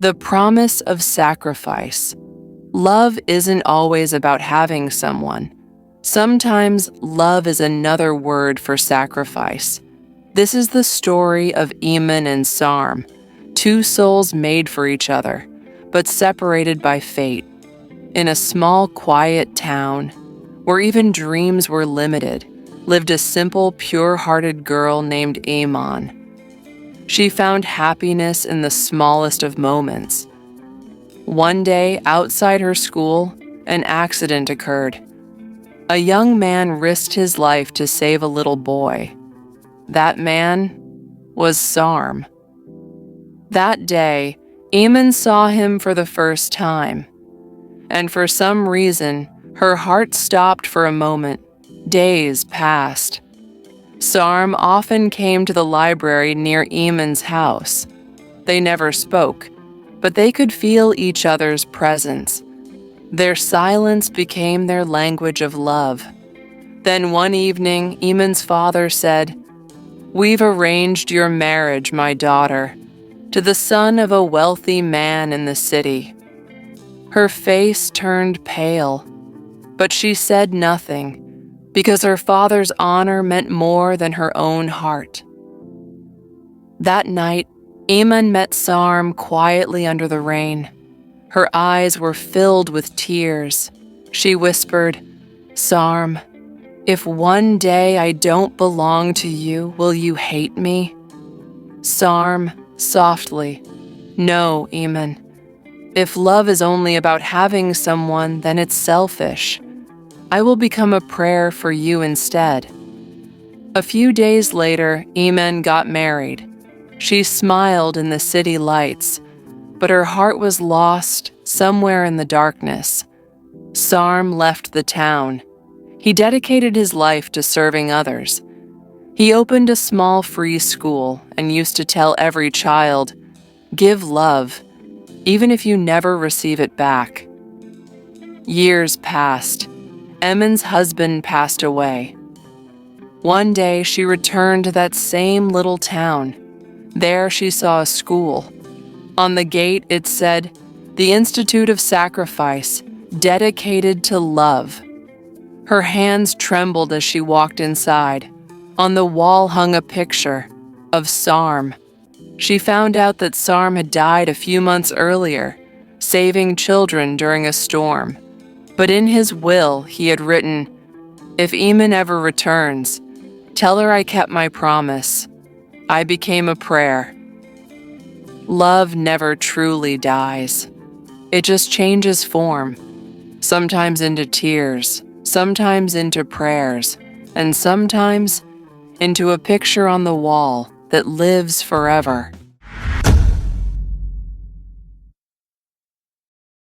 The promise of sacrifice. Love isn't always about having someone. Sometimes love is another word for sacrifice. This is the story of Eman and Sarm, two souls made for each other, but separated by fate. In a small, quiet town, where even dreams were limited, lived a simple, pure-hearted girl named Eman. She found happiness in the smallest of moments. One day, outside her school, an accident occurred. A young man risked his life to save a little boy. That man was Sarm. That day, Eman saw him for the first time, and for some reason, her heart stopped for a moment. Days passed. Sarm often came to the library near Eman's house. They never spoke, but they could feel each other's presence. Their silence became their language of love. Then one evening, Eman's father said, "We've arranged your marriage, my daughter, to the son of a wealthy man in the city." Her face turned pale, but she said nothing, because her father's honor meant more than her own heart. That night, Eman met Sarm quietly under the rain. Her eyes were filled with tears. She whispered, "Sarm, if one day I don't belong to you, will you hate me?" Sarm, softly, "No, Eman. If love is only about having someone, then it's selfish. I will become a prayer for you instead." A few days later, Eman got married. She smiled in the city lights, but her heart was lost somewhere in the darkness. Sarm left the town. He dedicated his life to serving others. He opened a small free school and used to tell every child, "Give love, even if you never receive it back." Years passed. Eman's husband passed away. One day she returned to that same little town. There she saw a school. On the gate it said, "The Institute of Sacrifice, dedicated to love." Her hands trembled as she walked inside. On the wall hung a picture of Sarm. She found out that Sarm had died a few months earlier, saving children during a storm. But in his will, he had written, "If Eman ever returns, tell her I kept my promise. I became a prayer." Love never truly dies. It just changes form, sometimes into tears, sometimes into prayers, and sometimes into a picture on the wall that lives forever.